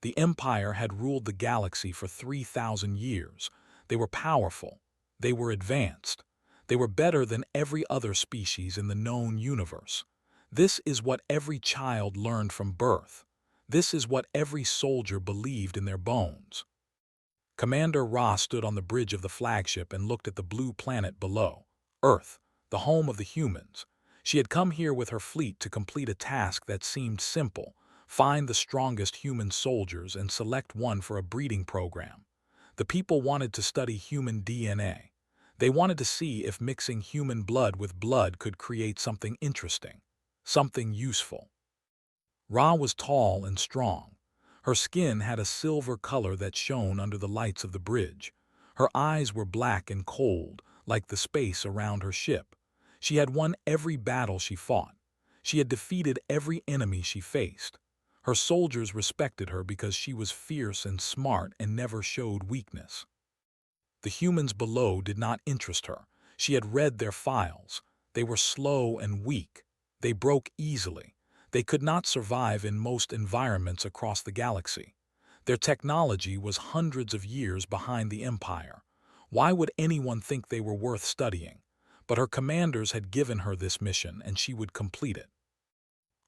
The Empire had ruled the galaxy for 3,000 years. They were powerful. They were advanced. They were better than every other species in the known universe. This is what every child learned from birth. This is what every soldier believed in their bones. Commander Ra stood on the bridge of the flagship and looked at the blue planet below, Earth, the home of the humans. She had come here with her fleet to complete a task that seemed simple: find the strongest human soldiers and select one for a breeding program. The people wanted to study human DNA. They wanted to see if mixing human blood with blood could create something interesting, something useful. Ra was tall and strong. Her skin had a silver color that shone under the lights of the bridge. Her eyes were black and cold, like the space around her ship. She had won every battle she fought. She had defeated every enemy she faced. Her soldiers respected her because she was fierce and smart and never showed weakness. The humans below did not interest her. She had read their files. They were slow and weak. They broke easily. They could not survive in most environments across the galaxy. Their technology was hundreds of years behind the Empire. Why would anyone think they were worth studying? But her commanders had given her this mission, and she would complete it.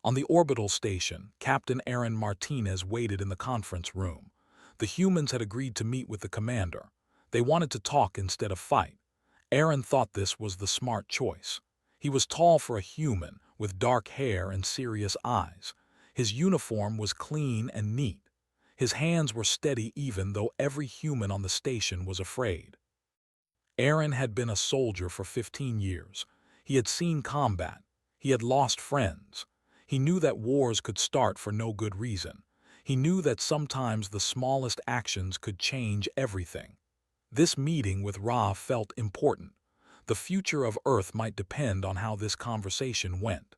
On the orbital station, Captain Aaron Martinez waited in the conference room. The humans had agreed to meet with the commander. They wanted to talk instead of fight. Aaron thought this was the smart choice. He was tall for a human, with dark hair and serious eyes. His uniform was clean and neat. His hands were steady even though every human on the station was afraid. Aaron had been a soldier for 15 years. He had seen combat. He had lost friends. He knew that wars could start for no good reason. He knew that sometimes the smallest actions could change everything. This meeting with Ra felt important. The future of Earth might depend on how this conversation went.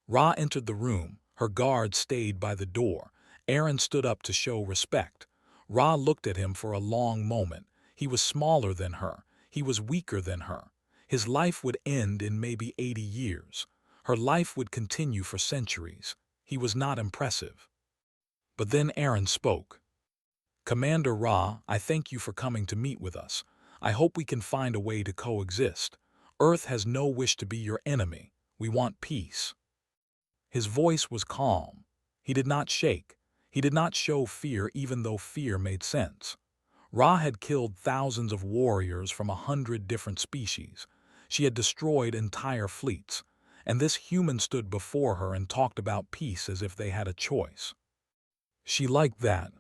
Ra entered the room. Her guard stayed by the door. Aaron stood up to show respect. Ra looked at him for a long moment. He was smaller than her. He was weaker than her. His life would end in maybe 80 years. Her life would continue for centuries. He was not impressive. But then Aaron spoke. "Commander Ra, I thank you for coming to meet with us. I hope we can find a way to coexist. Earth has no wish to be your enemy. We want peace." His voice was calm. He did not shake. He did not show fear even though fear made sense. Ra had killed thousands of warriors from 100 different species. She had destroyed entire fleets. And this human stood before her and talked about peace as if they had a choice. She liked that.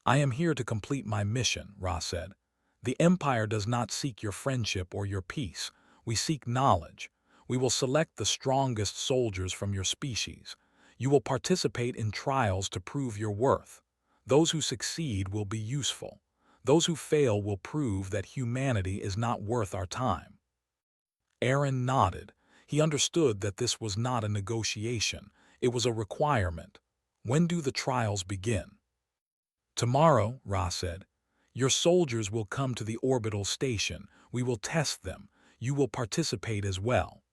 "I am here to complete my mission," Ra said. "The Empire does not seek your friendship or your peace. We seek knowledge. We will select the strongest soldiers from your species. You will participate in trials to prove your worth. Those who succeed will be useful. Those who fail will prove that humanity is not worth our time." Aaron nodded. He understood that this was not a negotiation. It was a requirement. "When do the trials begin?" "Tomorrow," Ra said. "Your soldiers will come to the orbital station. We will test them. You will participate as well."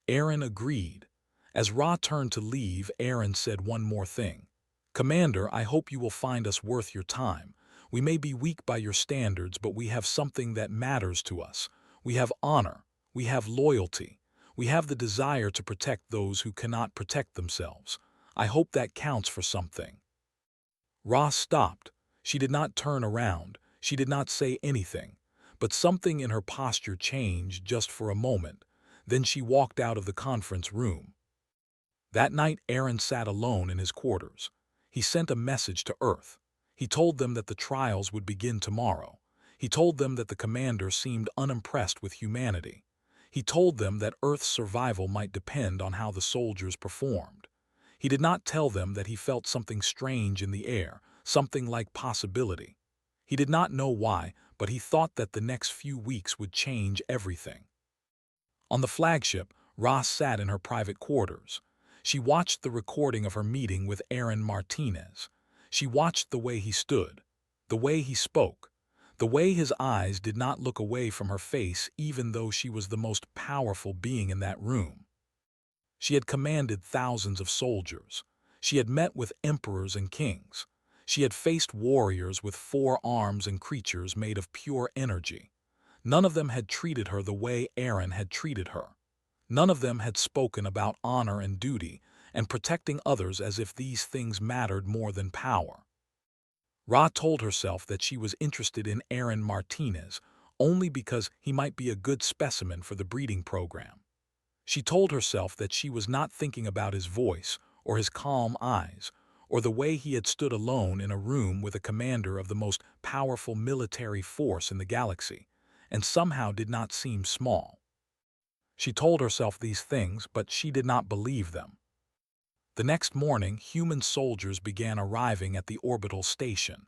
Aaron agreed. As Ra turned to leave, Aaron said one more thing. "Commander, I hope you will find us worth your time. We may be weak by your standards, but we have something that matters to us. We have honor. We have loyalty. We have the desire to protect those who cannot protect themselves. I hope that counts for something." Ra stopped. She did not turn around. She did not say anything. But something in her posture changed just for a moment. Then she walked out of the conference room. That night, Aaron sat alone in his quarters. He sent a message to Earth. He told them that the trials would begin tomorrow. He told them that the commander seemed unimpressed with humanity. He told them that Earth's survival might depend on how the soldiers performed. He did not tell them that he felt something strange in the air, something like possibility. He did not know why, but he thought that the next few weeks would change everything. On the flagship, Ross sat in her private quarters. She watched the recording of her meeting with Aaron Martinez. She watched the way he stood, the way he spoke, the way his eyes did not look away from her face even though she was the most powerful being in that room. She had commanded thousands of soldiers. She had met with emperors and kings. She had faced warriors with 4 arms and creatures made of pure energy. None of them had treated her the way Aaron had treated her. None of them had spoken about honor and duty and protecting others as if these things mattered more than power. Ra told herself that she was interested in Aaron Martinez only because he might be a good specimen for the breeding program. She told herself that she was not thinking about his voice or his calm eyes or the way he had stood alone in a room with a commander of the most powerful military force in the galaxy and somehow did not seem small. She told herself these things, but she did not believe them. The next morning, human soldiers began arriving at the orbital station.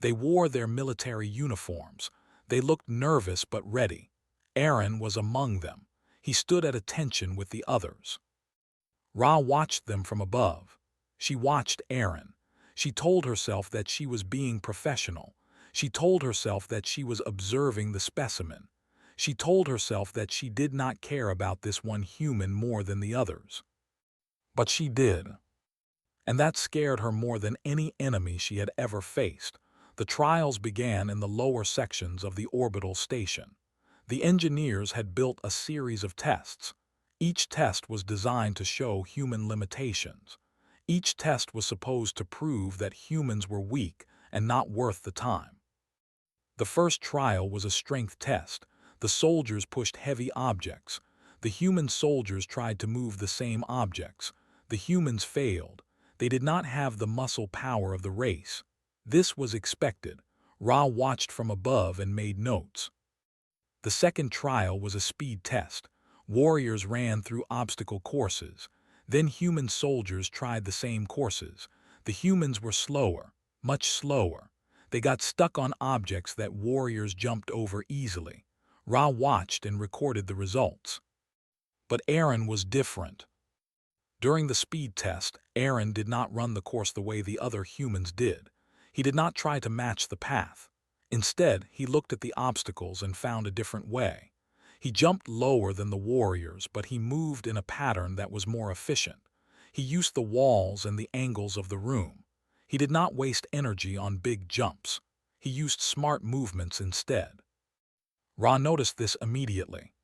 They wore their military uniforms. They looked nervous but ready. Aaron was among them. He stood at attention with the others. Ra watched them from above. She watched Aaron. She told herself that she was being professional. She told herself that she was observing the specimen. She told herself that she did not care about this one human more than the others. But she did. And that scared her more than any enemy she had ever faced. The trials began in the lower sections of the orbital station. The engineers had built a series of tests. Each test was designed to show human limitations. Each test was supposed to prove that humans were weak and not worth the time. The first trial was a strength test. The soldiers pushed heavy objects. The human soldiers tried to move the same objects. The humans failed. They did not have the muscle power of the race. This was expected. Ra watched from above and made notes. The second trial was a speed test. Warriors ran through obstacle courses. Then human soldiers tried the same courses. The humans were slower, much slower. They got stuck on objects that warriors jumped over easily. Ra watched and recorded the results. But Aaron was different. During the speed test, Aaron did not run the course the way the other humans did. He did not try to match the path. Instead, he looked at the obstacles and found a different way. He jumped lower than the warriors, but he moved in a pattern that was more efficient. He used the walls and the angles of the room. He did not waste energy on big jumps. He used smart movements instead. Ra noticed this immediately.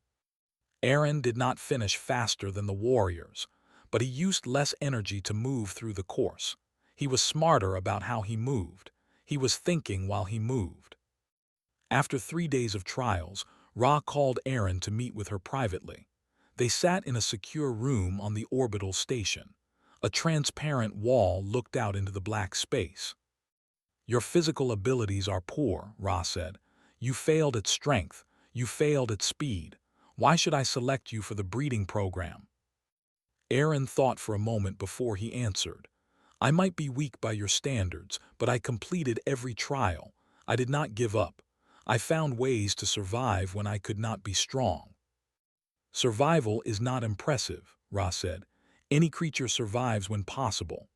Aaron did not finish faster than the warriors, but he used less energy to move through the course. He was smarter about how he moved. He was thinking while he moved. After 3 days of trials, Ra called Aaron to meet with her privately. They sat in a secure room on the orbital station. A transparent wall looked out into the black space. "Your physical abilities are poor," Ra said. "You failed at strength. You failed at speed. Why should I select you for the breeding program?" Aaron thought for a moment before he answered. "I might be weak by your standards, but I completed every trial. I did not give up. I found ways to survive when I could not be strong." "Survival is not impressive," Ra said. "Any creature survives when possible."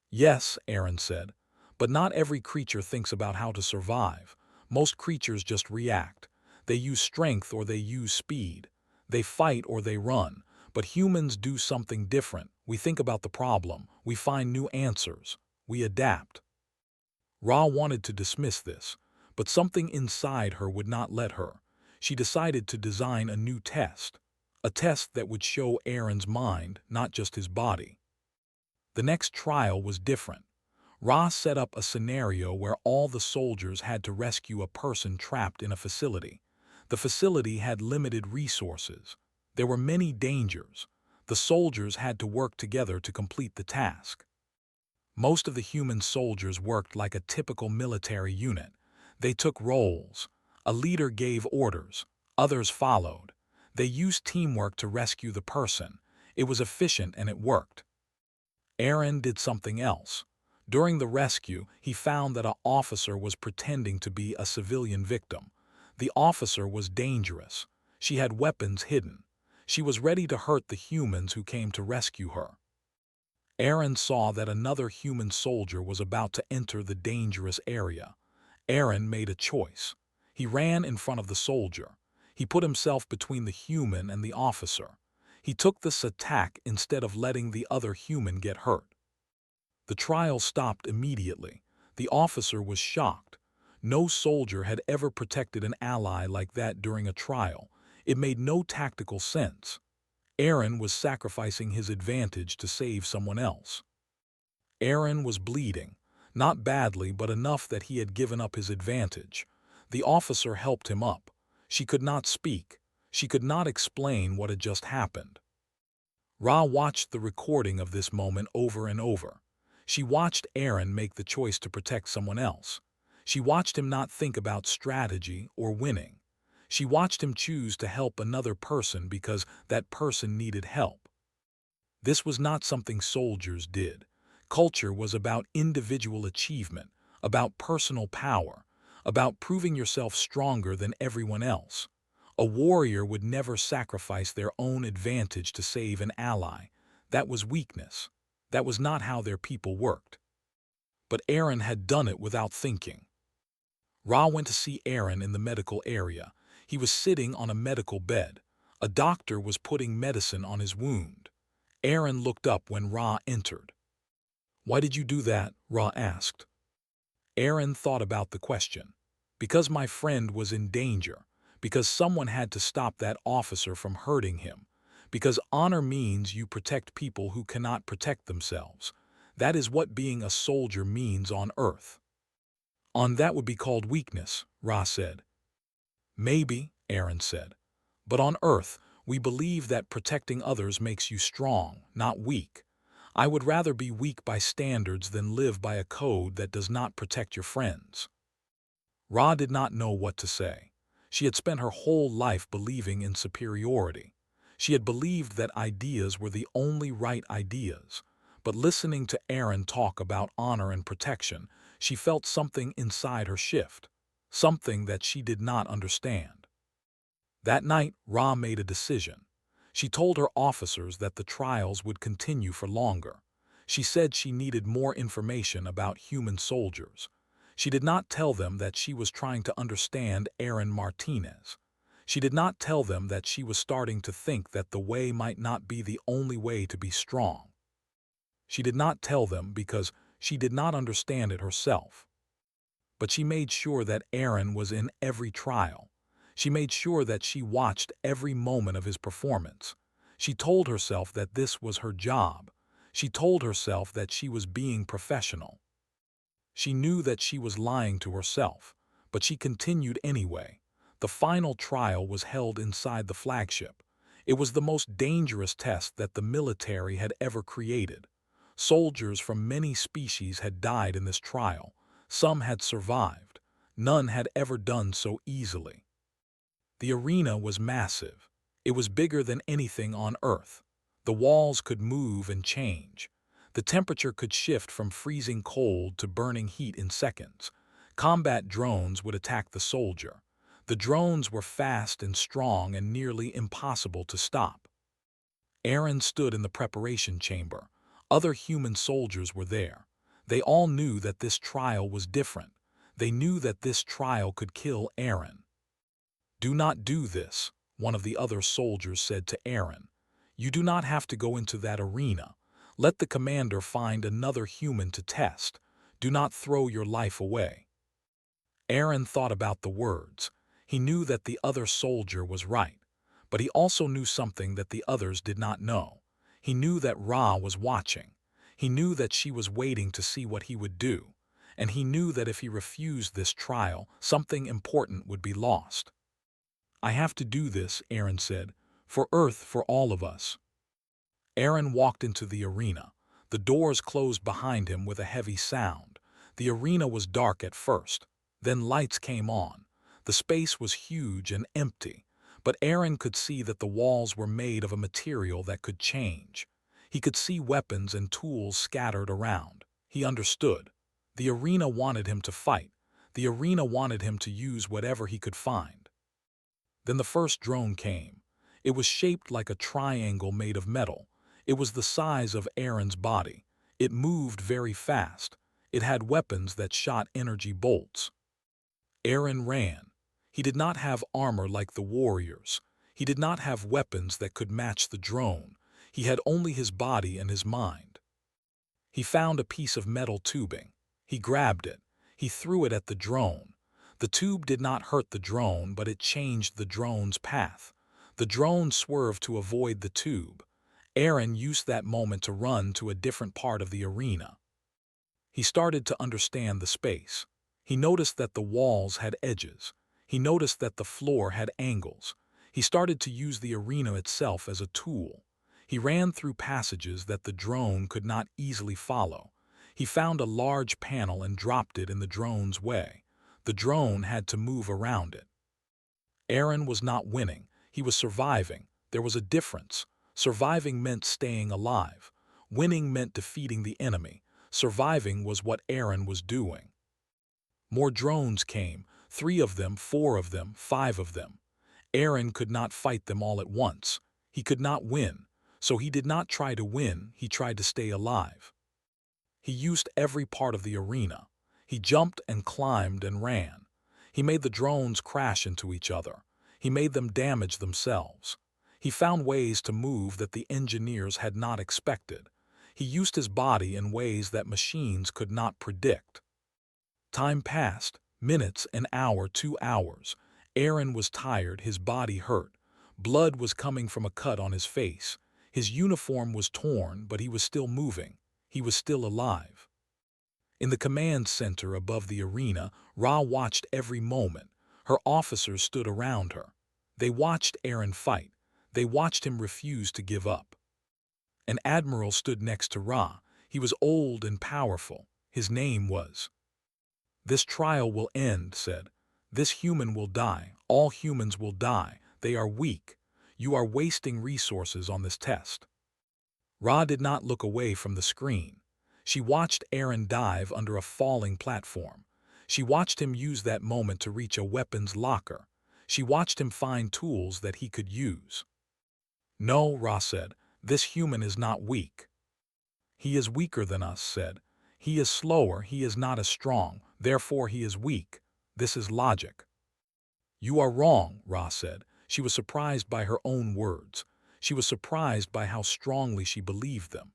"Yes," Aaron said, "but not every creature thinks about how to survive. Most creatures just react. They use strength or they use speed. They fight or they run. But humans do something different. We think about the problem. We find new answers. We adapt." Ra wanted to dismiss this, but something inside her would not let her. She decided to design a new test, a test that would show Aaron's mind, not just his body. The next trial was different. Ra set up a scenario where all the soldiers had to rescue a person trapped in a facility. The facility had limited resources. There were many dangers. The soldiers had to work together to complete the task. Most of the human soldiers worked like a typical military unit. They took roles. A leader gave orders. Others followed. They used teamwork to rescue the person. It was efficient and it worked. Aaron did something else. During the rescue, he found that an officer was pretending to be a civilian victim. The officer was dangerous. She had weapons hidden. She was ready to hurt the humans who came to rescue her. Aaron saw that another human soldier was about to enter the dangerous area. Aaron made a choice. He ran in front of the soldier. He put himself between the human and the officer. He took this attack instead of letting the other human get hurt. The trial stopped immediately. The officer was shocked. No soldier had ever protected an ally like that during a trial. It made no tactical sense. Aaron was sacrificing his advantage to save someone else. Aaron was bleeding, not badly but enough that he had given up his advantage. The officer helped him up. She could not speak. She could not explain what had just happened. Ra watched the recording of this moment over and over. She watched Aaron make the choice to protect someone else. She watched him not think about strategy or winning. She watched him choose to help another person because that person needed help. This was not something soldiers did. Culture was about individual achievement, about personal power, about proving yourself stronger than everyone else. A warrior would never sacrifice their own advantage to save an ally. That was weakness. That was not how their people worked. But Aaron had done it without thinking. Ra went to see Aaron in the medical area. He was sitting on a medical bed. A doctor was putting medicine on his wound. Aaron looked up when Ra entered. "Why did you do that?" Ra asked. Aaron thought about the question. "Because my friend was in danger. Because someone had to stop that officer from hurting him. Because honor means you protect people who cannot protect themselves. That is what being a soldier means on Earth." "On that would be called weakness," Ra said. "Maybe," Aaron said. "But on Earth, we believe that protecting others makes you strong, not weak. I would rather be weak by standards than live by a code that does not protect your friends." Ra did not know what to say. She had spent her whole life believing in superiority. She had believed that ideas were the only right ideas. But listening to Aaron talk about honor and protection, she felt something inside her shift, something that she did not understand. That night, Ra made a decision. She told her officers that the trials would continue for longer. She said she needed more information about human soldiers. She did not tell them that she was trying to understand Aaron Martinez. She did not tell them that she was starting to think that the way might not be the only way to be strong. She did not tell them because she did not understand it herself. But she made sure that Aaron was in every trial. She made sure that she watched every moment of his performance. She told herself that this was her job. She told herself that she was being professional. She knew that she was lying to herself, but she continued anyway. The final trial was held inside the flagship. It was the most dangerous test that the military had ever created. Soldiers from many species had died in this trial. Some had survived. None had ever done so easily. The arena was massive. It was bigger than anything on Earth. The walls could move and change. The temperature could shift from freezing cold to burning heat in seconds. Combat drones would attack the soldier. The drones were fast and strong and nearly impossible to stop. Aaron stood in the preparation chamber. Other human soldiers were there. They all knew that this trial was different. They knew that this trial could kill Aaron. "Do not do this," one of the other soldiers said to Aaron. "You do not have to go into that arena. Let the commander find another human to test. Do not throw your life away." Aaron thought about the words. He knew that the other soldier was right, but he also knew something that the others did not know. He knew that Ra was watching. He knew that she was waiting to see what he would do, and he knew that if he refused this trial, something important would be lost. "I have to do this," Aaron said, "for Earth, for all of us." Aaron walked into the arena. The doors closed behind him with a heavy sound. The arena was dark at first. Then lights came on. The space was huge and empty, but Aaron could see that the walls were made of a material that could change. He could see weapons and tools scattered around. He understood. The arena wanted him to fight. The arena wanted him to use whatever he could find. Then the first drone came. It was shaped like a triangle made of metal. It was the size of Aaron's body. It moved very fast. It had weapons that shot energy bolts. Aaron ran. He did not have armor like the warriors. He did not have weapons that could match the drone. He had only his body and his mind. He found a piece of metal tubing. He grabbed it. He threw it at the drone. The tube did not hurt the drone, but it changed the drone's path. The drone swerved to avoid the tube. Aaron used that moment to run to a different part of the arena. He started to understand the space. He noticed that the walls had edges. He noticed that the floor had angles. He started to use the arena itself as a tool. He ran through passages that the drone could not easily follow. He found a large panel and dropped it in the drone's way. The drone had to move around it. Aaron was not winning. He was surviving. There was a difference. Surviving meant staying alive. Winning meant defeating the enemy. Surviving was what Aaron was doing. More drones came, 3 of them, 4 of them, 5 of them. Aaron could not fight them all at once. He could not win, so he did not try to win, he tried to stay alive. He used every part of the arena. He jumped and climbed and ran. He made the drones crash into each other. He made them damage themselves. He found ways to move that the engineers had not expected. He used his body in ways that machines could not predict. Time passed, minutes, an hour, 2 hours. Aaron was tired, his body hurt. Blood was coming from a cut on his face. His uniform was torn, but he was still moving. He was still alive. In the command center above the arena, Ra watched every moment. Her officers stood around her. They watched Aaron fight. They watched him refuse to give up. An admiral stood next to Ra. He was old and powerful. His name was. "This trial will end," said. "This human will die. All humans will die. They are weak. You are wasting resources on this test." Ra did not look away from the screen. She watched Aaron dive under a falling platform. She watched him use that moment to reach a weapons locker. She watched him find tools that he could use. "No," Ra said, "this human is not weak." "He is weaker than us," said. "He is slower, he is not as strong, therefore he is weak. This is logic." "You are wrong," Ra said. She was surprised by her own words. She was surprised by how strongly she believed them.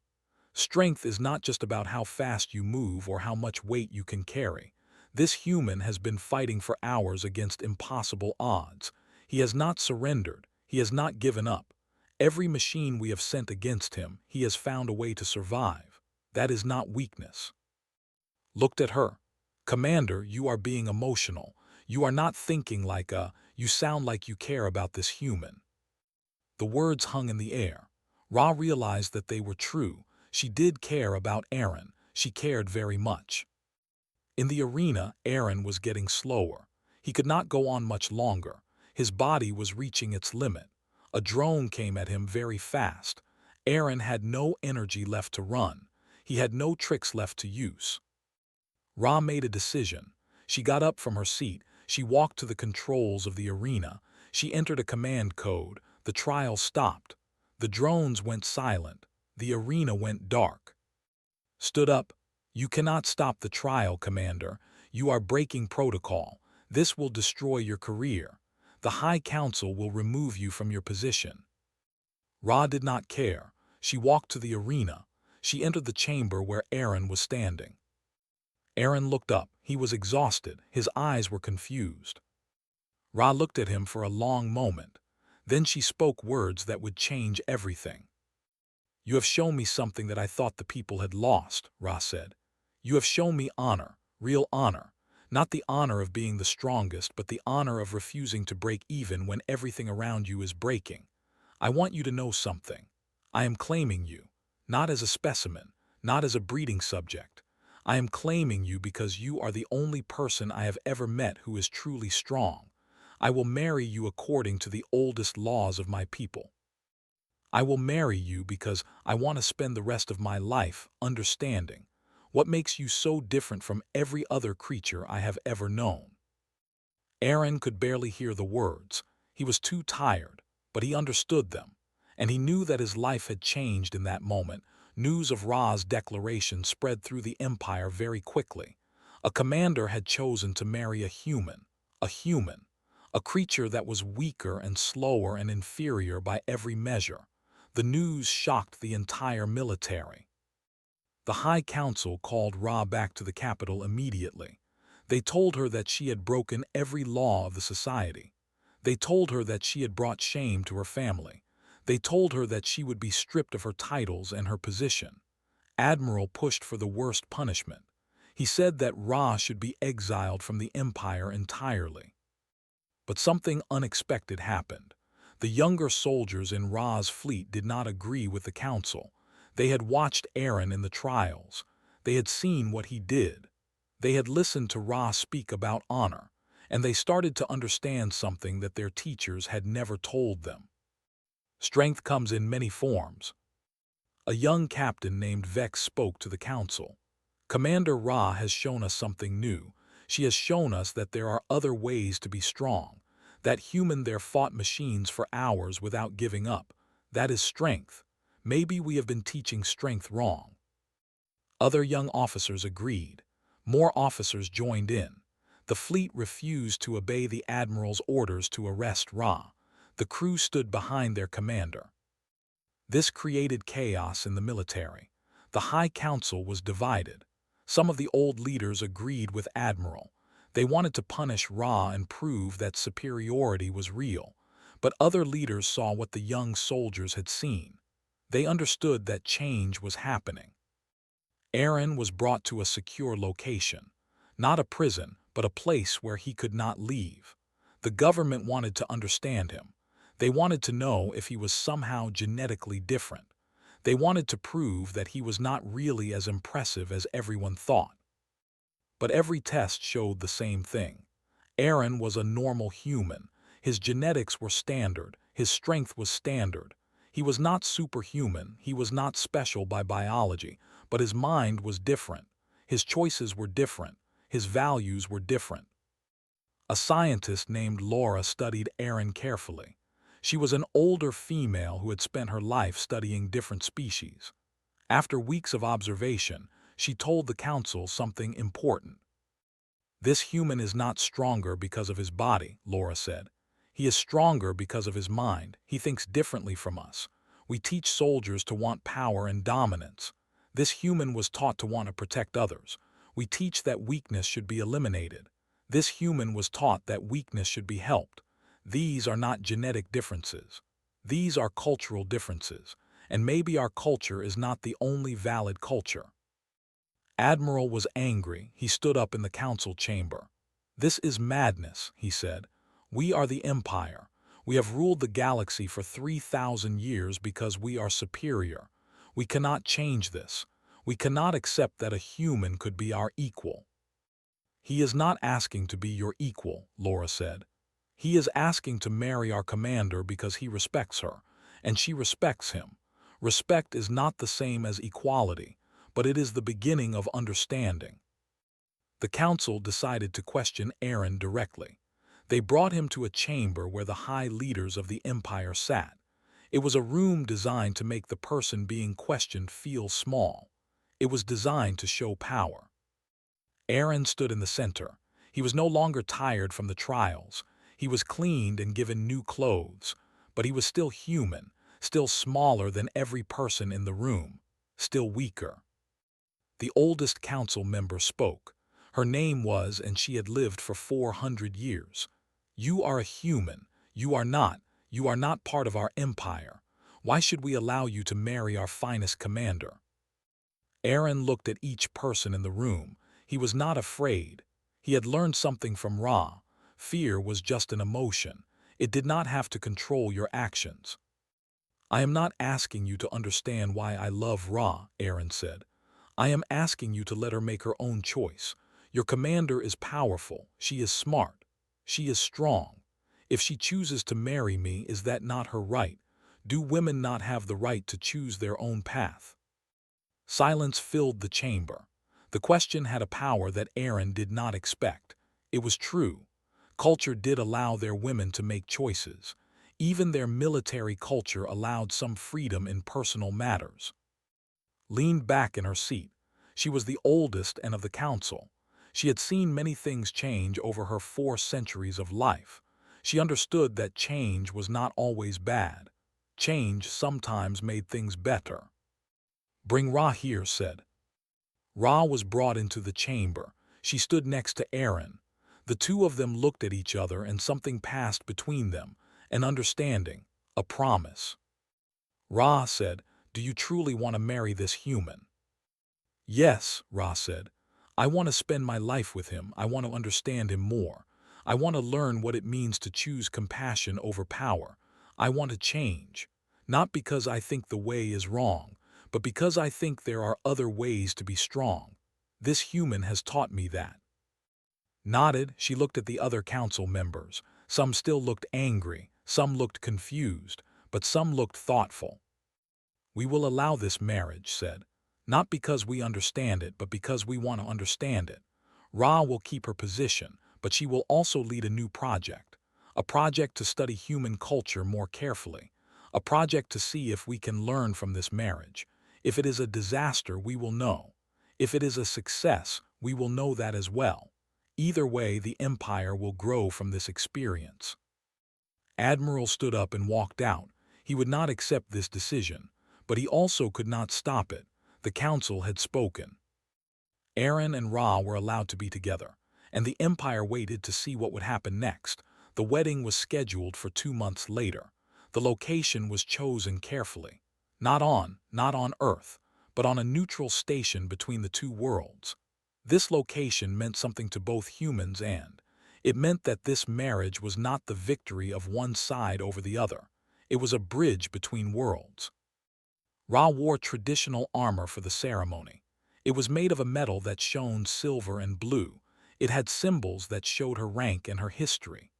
Strength is not just about how fast you move or how much weight you can carry. This human has been fighting for hours against impossible odds. He has not surrendered. He has not given up. Every machine we have sent against him, he has found a way to survive. That is not weakness. Looked at her. "Commander, you are being emotional. You are not thinking like you sound like you care about this human." The words hung in the air. Ra realized that they were true. She did care about Aaron. She cared very much. In the arena, Aaron was getting slower. He could not go on much longer. His body was reaching its limit. A drone came at him very fast. Aaron had no energy left to run. He had no tricks left to use. Ra made a decision. She got up from her seat. She walked to the controls of the arena. She entered a command code. The trial stopped. The drones went silent. The arena went dark. Stood up. "You cannot stop the trial, Commander. You are breaking protocol. This will destroy your career. The High Council will remove you from your position." Ra did not care. She walked to the arena. She entered the chamber where Aaron was standing. Aaron looked up. He was exhausted. His eyes were confused. Ra looked at him for a long moment. Then she spoke words that would change everything. "You have shown me something that I thought the people had lost," Ra said. "You have shown me honor, real honor. Not the honor of being the strongest, but the honor of refusing to break even when everything around you is breaking. I want you to know something. I am claiming you, not as a specimen, not as a breeding subject. I am claiming you because you are the only person I have ever met who is truly strong. I will marry you according to the oldest laws of my people. I will marry you because I want to spend the rest of my life understanding what makes you so different from every other creature I have ever known." Aaron could barely hear the words. He was too tired, but he understood them. And he knew that his life had changed in that moment. News of Ra's declaration spread through the empire very quickly. A commander had chosen to marry a human, a creature that was weaker and slower and inferior by every measure. The news shocked the entire military. The High Council called Ra back to the capital immediately. They told her that she had broken every law of the society. They told her that she had brought shame to her family. They told her that she would be stripped of her titles and her position. Admiral pushed for the worst punishment. He said that Ra should be exiled from the empire entirely. But something unexpected happened. The younger soldiers in Ra's fleet did not agree with the council. They had watched Aaron in the trials. They had seen what he did. They had listened to Ra speak about honor, and they started to understand something that their teachers had never told them. Strength comes in many forms. A young captain named Vex spoke to the council. Commander Ra has shown us something new. She has shown us that there are other ways to be strong. That human there fought machines for hours without giving up. That is strength. Maybe we have been teaching strength wrong. Other young officers agreed. More officers joined in. The fleet refused to obey the admiral's orders to arrest Ra. The crew stood behind their commander. This created chaos in the military. The High Council was divided. Some of the old leaders agreed with Admiral. They wanted to punish Ra and prove that superiority was real. But other leaders saw what the young soldiers had seen. They understood that change was happening. Aaron was brought to a secure location. Not a prison, but a place where he could not leave. The government wanted to understand him. They wanted to know if he was somehow genetically different. They wanted to prove that he was not really as impressive as everyone thought. But every test showed the same thing. Aaron was a normal human. His genetics were standard. His strength was standard. He was not superhuman. He was not special by biology, but his mind was different. His choices were different. His values were different. A scientist named Laura studied Aaron carefully. She was an older female who had spent her life studying different species. After weeks of observation, she told the council something important. This human is not stronger because of his body, Laura said. He is stronger because of his mind. He thinks differently from us. We teach soldiers to want power and dominance. This human was taught to want to protect others. We teach that weakness should be eliminated. This human was taught that weakness should be helped. These are not genetic differences. These are cultural differences, and maybe our culture is not the only valid culture. Admiral was angry. He stood up in the council chamber. "This is madness," he said. "We are the Empire. We have ruled the galaxy for 3,000 years because we are superior. We cannot change this. We cannot accept that a human could be our equal." "He is not asking to be your equal," Laura said. "He is asking to marry our commander because he respects her, and she respects him. Respect is not the same as equality, but it is the beginning of understanding." The council decided to question Aaron directly. They brought him to a chamber where the high leaders of the empire sat. It was a room designed to make the person being questioned feel small. It was designed to show power. Aaron stood in the center. He was no longer tired from the trials. He was cleaned and given new clothes, but he was still human, still smaller than every person in the room, still weaker. The oldest council member spoke. Her name was, and she had lived for 400 years. "You are a human. You are not. You are not part of our empire. Why should we allow you to marry our finest commander?" Aaron looked at each person in the room. He was not afraid. He had learned something from Ra. Fear was just an emotion. It did not have to control your actions. "I am not asking you to understand why I love Ra," Aaron said. "I am asking you to let her make her own choice. Your commander is powerful. She is smart. She is strong. If she chooses to marry me, is that not her right? Do women not have the right to choose their own path?" Silence filled the chamber. The question had a power that Aaron did not expect. It was true. Culture did allow their women to make choices. Even their military culture allowed some freedom in personal matters. Leaned back in her seat. She was the oldest and of the council. She had seen many things change over her 4 centuries of life. She understood that change was not always bad. Change sometimes made things better. "Bring Ra here," said Ra was brought into the chamber. She stood next to Aaron. The two of them looked at each other and something passed between them, an understanding, a promise. Ra said, "Do you truly want to marry this human?" "Yes," Ra said. "I want to spend my life with him. I want to understand him more. I want to learn what it means to choose compassion over power. I want to change. Not because I think the way is wrong, but because I think there are other ways to be strong. This human has taught me that." Nodded, she looked at the other council members. Some still looked angry, some looked confused, but some looked thoughtful. "We will allow this marriage," said. "Not because we understand it, but because we want to understand it." Ra will keep her position, but she will also lead a new project. A project to study human culture more carefully. A project to see if we can learn from this marriage. If it is a disaster, we will know. If it is a success, we will know that as well. Either way, the Empire will grow from this experience. Admiral stood up and walked out. He would not accept this decision, but he also could not stop it. The council had spoken. Aaron and Ra were allowed to be together, and the Empire waited to see what would happen next. The wedding was scheduled for 2 months later. The location was chosen carefully. Not on Earth, but on a neutral station between the two worlds. This location meant something to both humans and it meant that this marriage was not the victory of one side over the other. It was a bridge between worlds. Ra wore traditional armor for the ceremony. It was made of a metal that shone silver and blue. It had symbols that showed her rank and her history.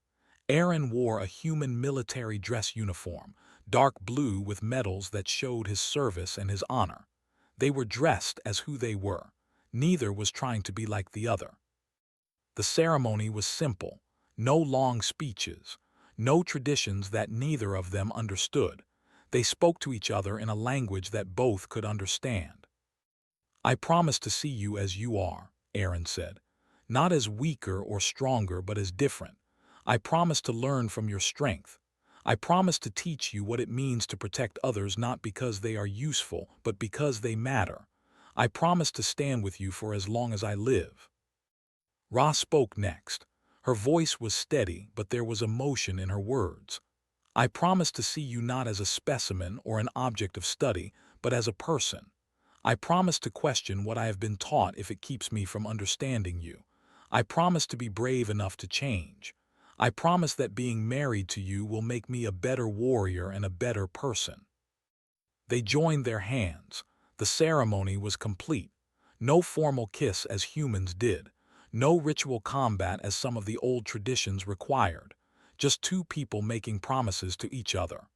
Aaron wore a human military dress uniform, dark blue with medals that showed his service and his honor. They were dressed as who they were. Neither was trying to be like the other. The ceremony was simple. No long speeches. No traditions that neither of them understood. They spoke to each other in a language that both could understand. "I promise to see you as you are," Aaron said. "Not as weaker or stronger, but as different. I promise to learn from your strength. I promise to teach you what it means to protect others not because they are useful, but because they matter. I promise to stand with you for as long as I live." Ra spoke next. Her voice was steady, but there was emotion in her words. "I promise to see you not as a specimen or an object of study, but as a person. I promise to question what I have been taught if it keeps me from understanding you. I promise to be brave enough to change. I promise that being married to you will make me a better warrior and a better person." They joined their hands. The ceremony was complete. No formal kiss as humans did. No ritual combat as some of the old traditions required. Just two people making promises to each other.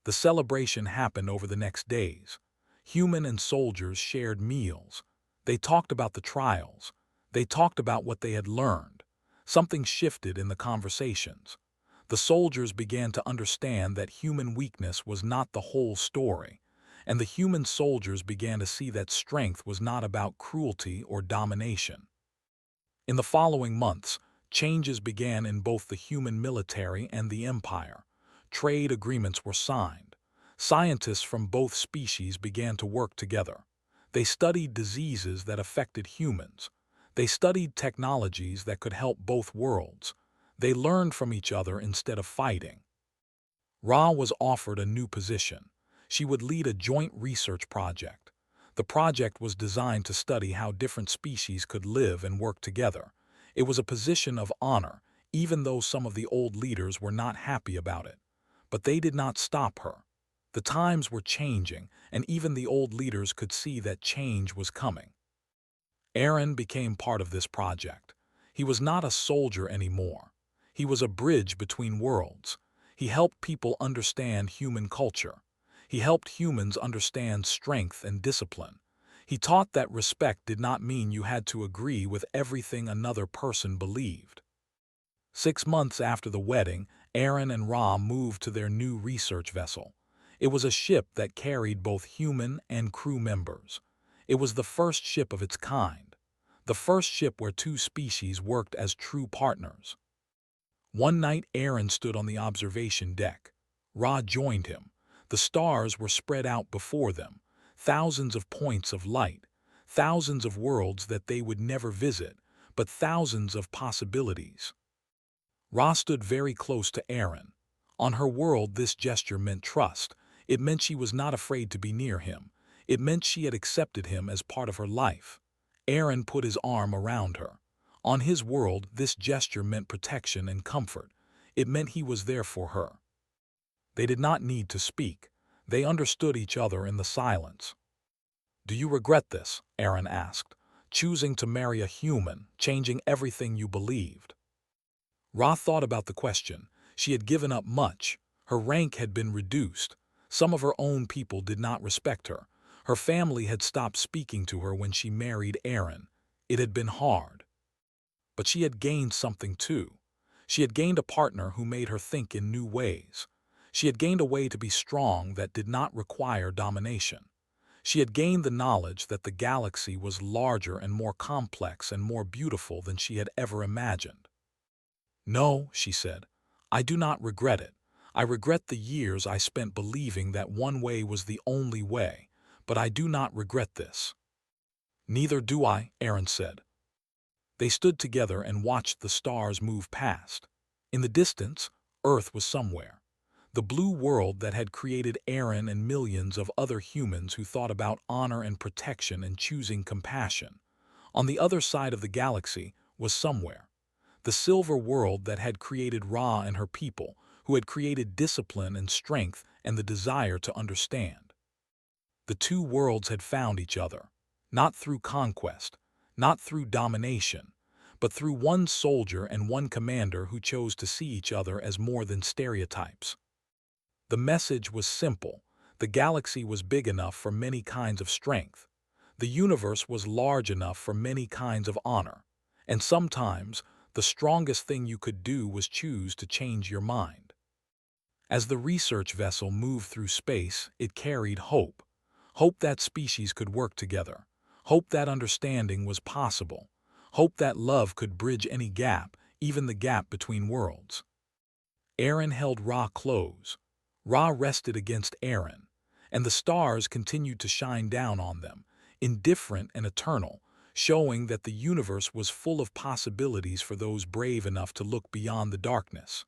The celebration happened over the next days. Human and soldiers shared meals. They talked about the trials. They talked about what they had learned. Something shifted in the conversations. The soldiers began to understand that human weakness was not the whole story, and the human soldiers began to see that strength was not about cruelty or domination. In the following months, changes began in both the human military and the Empire. Trade agreements were signed. Scientists from both species began to work together. They studied diseases that affected humans. They studied technologies that could help both worlds. They learned from each other instead of fighting. Ra was offered a new position. She would lead a joint research project. The project was designed to study how different species could live and work together. It was a position of honor, even though some of the old leaders were not happy about it. But they did not stop her. The times were changing, and even the old leaders could see that change was coming. Aaron became part of this project. He was not a soldier anymore. He was a bridge between worlds. He helped people understand human culture. He helped humans understand strength and discipline. He taught that respect did not mean you had to agree with everything another person believed. 6 months after the wedding, Aaron and Ra moved to their new research vessel. It was a ship that carried both human and crew members. It was the first ship of its kind. The first ship where two species worked as true partners. One night Aaron stood on the observation deck. Ra joined him. The stars were spread out before them, thousands of points of light, thousands of worlds that they would never visit, but thousands of possibilities. Ra stood very close to Aaron. On her world, this gesture meant trust. It meant she was not afraid to be near him. It meant she had accepted him as part of her life. Aaron put his arm around her. On his world, this gesture meant protection and comfort. It meant he was there for her. They did not need to speak. They understood each other in the silence. "Do you regret this?" Aaron asked. "Choosing to marry a human, changing everything you believed?" Ra thought about the question. She had given up much. Her rank had been reduced. Some of her own people did not respect her. Her family had stopped speaking to her when she married Aaron. It had been hard. But she had gained something too. She had gained a partner who made her think in new ways. She had gained a way to be strong that did not require domination. She had gained the knowledge that the galaxy was larger and more complex and more beautiful than she had ever imagined. "No," she said, "I do not regret it. I regret the years I spent believing that one way was the only way, but I do not regret this." "Neither do I," Aaron said. They stood together and watched the stars move past. In the distance, Earth was somewhere. The blue world that had created Aaron and millions of other humans who thought about honor and protection and choosing compassion. On the other side of the galaxy was somewhere the silver world that had created Ra and her people, who had created discipline and strength and the desire to understand. The two worlds had found each other, not through conquest, not through domination, but through one soldier and one commander who chose to see each other as more than stereotypes. The message was simple. The galaxy was big enough for many kinds of strength. The universe was large enough for many kinds of honor. And sometimes, the strongest thing you could do was choose to change your mind. As the research vessel moved through space, it carried hope. Hope that species could work together. Hope that understanding was possible. Hope that love could bridge any gap, even the gap between worlds. Aaron held Ra close. Ra rested against Aaron, and the stars continued to shine down on them, indifferent and eternal, showing that the universe was full of possibilities for those brave enough to look beyond the darkness.